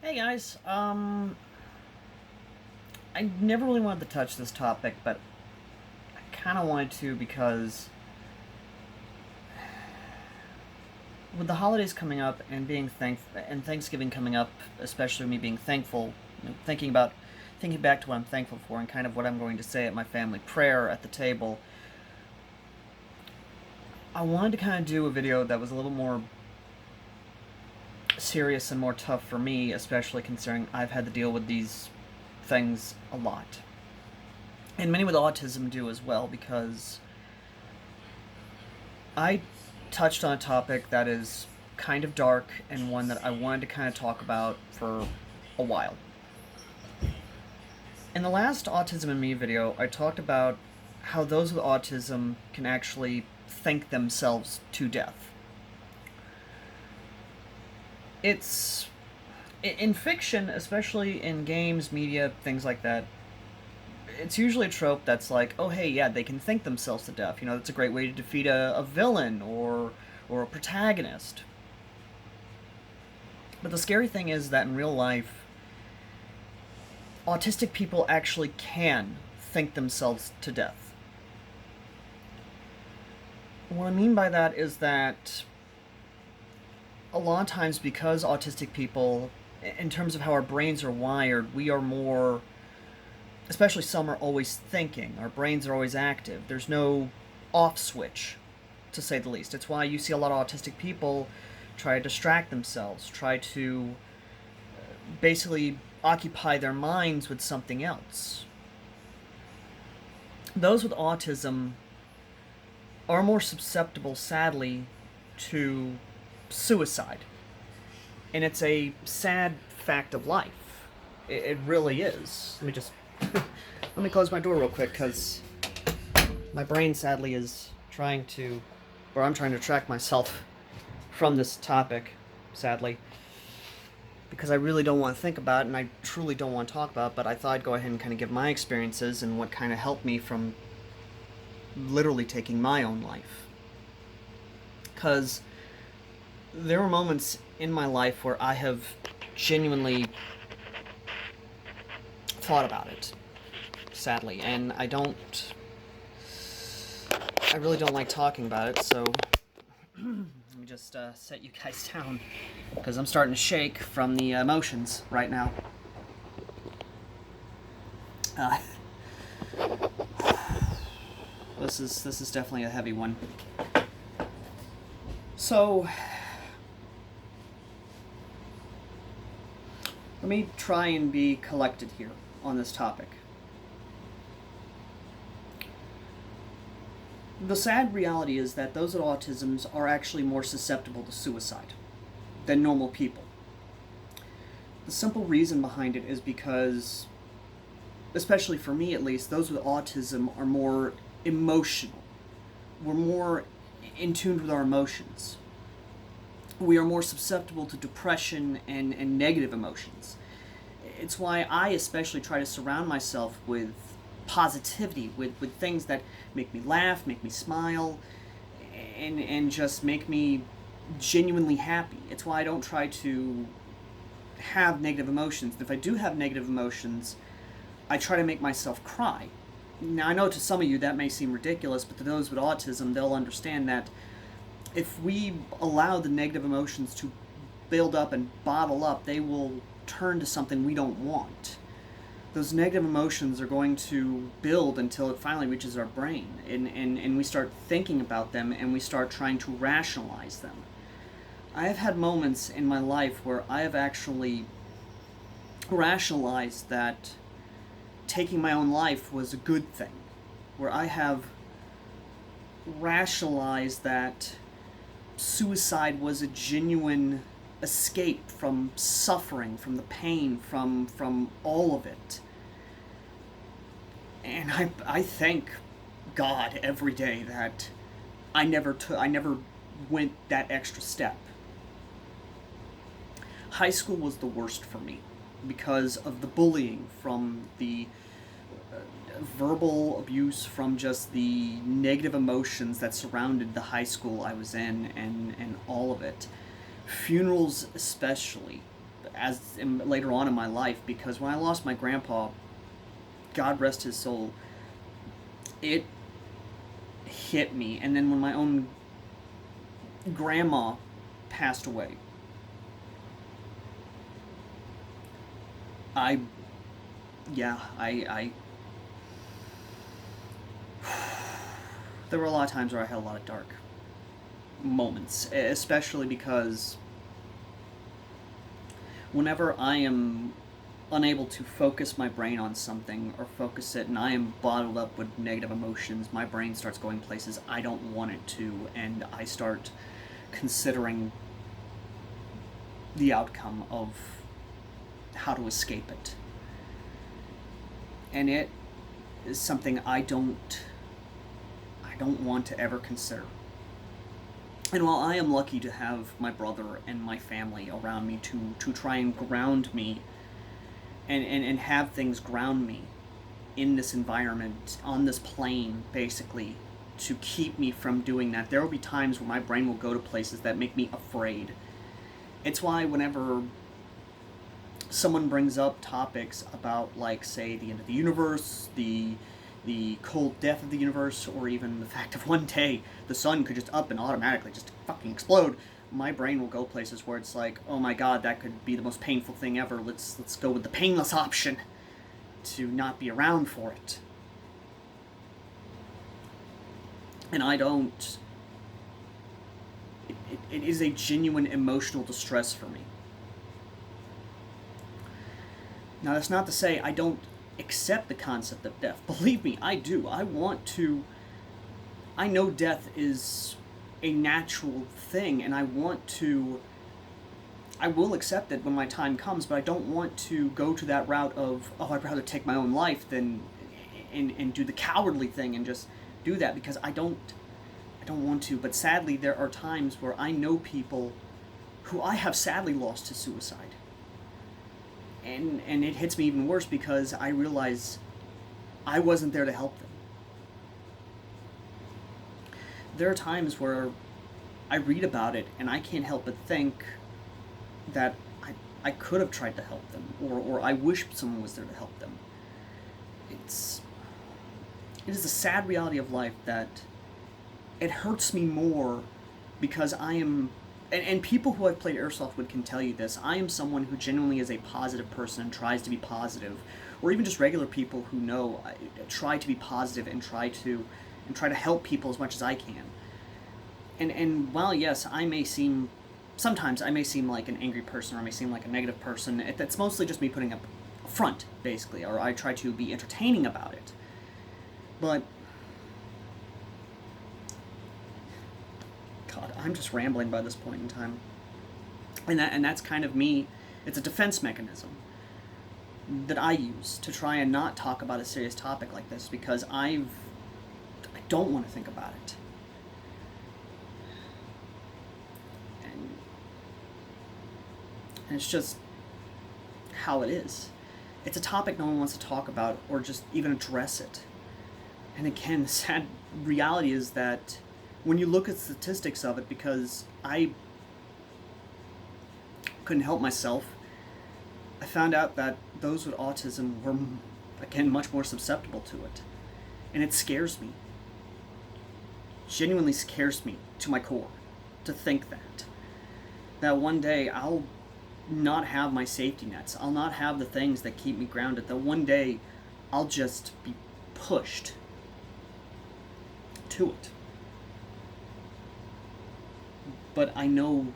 Hey guys, I never really wanted to touch this topic, but I kind of wanted to because with the holidays coming up and and Thanksgiving coming up, especially me being thankful, thinking back to what I'm thankful for and kind of what I'm going to say at my family prayer at the table. I wanted to kind of do a video that was a little more serious and more tough for me, especially considering I've had to deal with these things a lot. And many with autism do as well, because I touched on a topic that is kind of dark and one that I wanted to kind of talk about for a while. In the last Autism Me video, I talked about how those with autism can actually think themselves to death. It's in fiction, especially in games, media, things like that. It's usually a trope that's like, oh hey, yeah, they can think themselves to death. You know, that's a great way to defeat a villain or a protagonist. But the scary thing is that in real life, autistic people actually can think themselves to death. What I mean by that is that a lot of times, because autistic people, in terms of how our brains are wired, we are more, especially some, are always thinking. Our brains are always active. There's no off switch, to say the least. It's why you see a lot of autistic people try to distract themselves, try to basically occupy their minds with something else. Those with autism are more susceptible, sadly, to suicide. And it's a sad fact of life. It really is. Let me close my door real quick, because my brain sadly is trying to, or I'm trying to distract myself from this topic, sadly, because I really don't want to think about it and I truly don't want to talk about it, but I thought I'd go ahead and kind of give my experiences and what kind of helped me from literally taking my own life. Because there were moments in my life where I have genuinely thought about it, sadly, and I really don't like talking about it, so let me just set you guys down, because I'm starting to shake from the emotions right now. Uh, this is definitely a heavy one. So let me try and be collected here on this topic. The sad reality is that those with autism are actually more susceptible to suicide than normal people. The simple reason behind it is because, especially for me at least, those with autism are more emotional. We're more in tune with our emotions. We are more susceptible to depression and negative emotions. It's why I especially try to surround myself with positivity, with things that make me laugh, make me smile, and just make me genuinely happy. It's why I don't try to have negative emotions. If I do have negative emotions, I try to make myself cry. Now, I know to some of you that may seem ridiculous, but to those with autism, they'll understand that if we allow the negative emotions to build up and bottle up, they will turn to something we don't want. Those negative emotions are going to build until it finally reaches our brain, and we start thinking about them, and we start trying to rationalize them. I have had moments in my life where I have actually rationalized that taking my own life was a good thing, where I have rationalized that suicide was a genuine escape from suffering, from the pain, from all of it. And I thank God every day that I never went that extra step. High school was the worst for me because of the bullying, from the verbal abuse, from just the negative emotions that surrounded the high school I was in, and all of it. Funerals especially. later on in my life, because when I lost my grandpa, God rest his soul, it hit me. And then when my own grandma passed away, I there were a lot of times where I had a lot of dark moments, especially because whenever I am unable to focus my brain on something or focus it and I am bottled up with negative emotions, my brain starts going places I don't want it to, and I start considering the outcome of how to escape it. And it is something I don't want to ever consider. And while I am lucky to have my brother and my family around me to try and ground me and have things ground me in this environment, on this plane, basically, to keep me from doing that, there will be times where my brain will go to places that make me afraid. It's why whenever someone brings up topics about, like, say, the end of the universe, the cold death of the universe, or even the fact of one day the sun could just up and automatically just fucking explode, my brain will go places where it's like, oh my god, that could be the most painful thing ever. Let's go with the painless option to not be around for it. And I don't... It is a genuine emotional distress for me. Now, that's not to say I don't accept the concept of death. Believe me, I do. I know death is a natural thing, and I will accept it when my time comes, but I don't want to go to that route of, oh, I'd rather take my own life than and do the cowardly thing and just do that, because I don't want to. But sadly, there are times where I know people who I have sadly lost to suicide. And it hits me even worse because I realize I wasn't there to help them. There are times where I read about it and I can't help but think that I could have tried to help them, or I wish someone was there to help them. It is a sad reality of life that it hurts me more because I am... And people who I've played Airsoft with can tell you this. I am someone who genuinely is a positive person and tries to be positive. Or even just regular people who know, I try to be positive and try to help people as much as I can. And while, yes, sometimes I may seem like an angry person, or I may seem like a negative person, that's mostly just me putting up a front, basically. Or I try to be entertaining about it. But... God, I'm just rambling by this point in time. And that's kind of me. It's a defense mechanism that I use to try and not talk about a serious topic like this, because I don't want to think about it. And it's just how it is. It's a topic no one wants to talk about or just even address it. And again, the sad reality is that when you look at statistics of it, because I couldn't help myself, I found out that those with autism were, again, much more susceptible to it. And it scares me. Genuinely scares me to my core to think that one day I'll not have my safety nets. I'll not have the things that keep me grounded. That one day I'll just be pushed to it. But I know,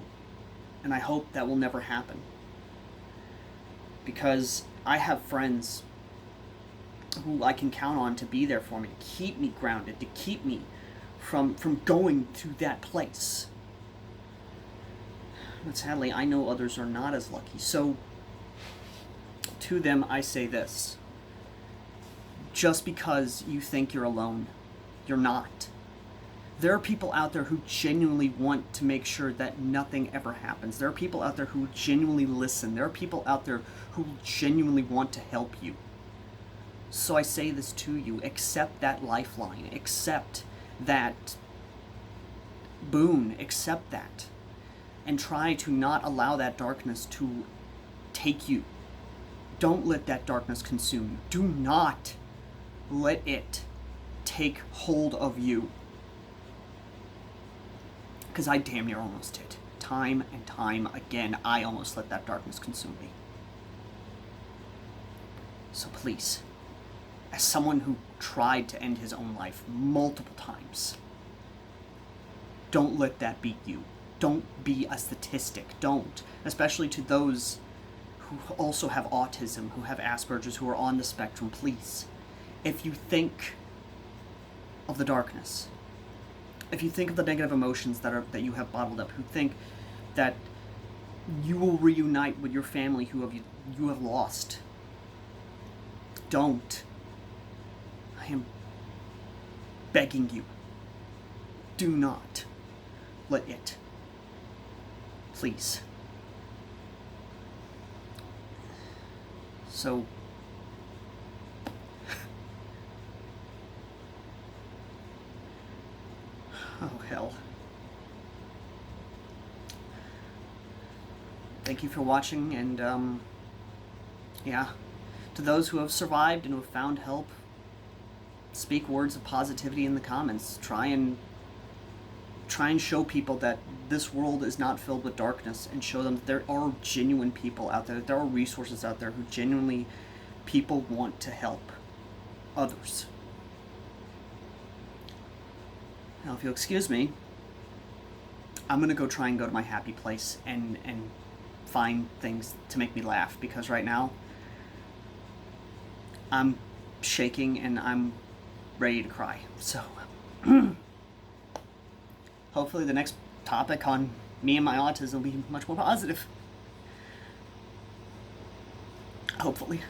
and I hope that will never happen. Because I have friends who I can count on to be there for me, to keep me grounded, to keep me from going to that place. But sadly, I know others are not as lucky. So, to them, I say this. Just because you think you're alone, you're not. There are people out there who genuinely want to make sure that nothing ever happens. There are people out there who genuinely listen. There are people out there who genuinely want to help you. So I say this to you. Accept that lifeline. Accept that boon. Accept that. And try to not allow that darkness to take you. Don't let that darkness consume you. Do not let it take hold of you. Because I damn near almost did. Time and time again, I almost let that darkness consume me. So please, as someone who tried to end his own life multiple times, don't let that beat you. Don't be a statistic. Don't. Especially to those who also have autism, who have Asperger's, who are on the spectrum, please. If you think of the darkness, if you think of the negative emotions that you have bottled up, who think that you will reunite with your family who you have lost, don't. I am begging you, do not let it. Please. So, oh hell. Thank you for watching, and yeah, to those who have survived and who have found help, speak words of positivity in the comments. Try and show people that this world is not filled with darkness, and show them that there are genuine people out there, that there are resources out there who genuinely people want to help others. Now, if you'll excuse me, I'm gonna go try and go to my happy place and find things to make me laugh, because right now I'm shaking and I'm ready to cry. So hopefully the next topic on me and my autism will be much more positive. Hopefully.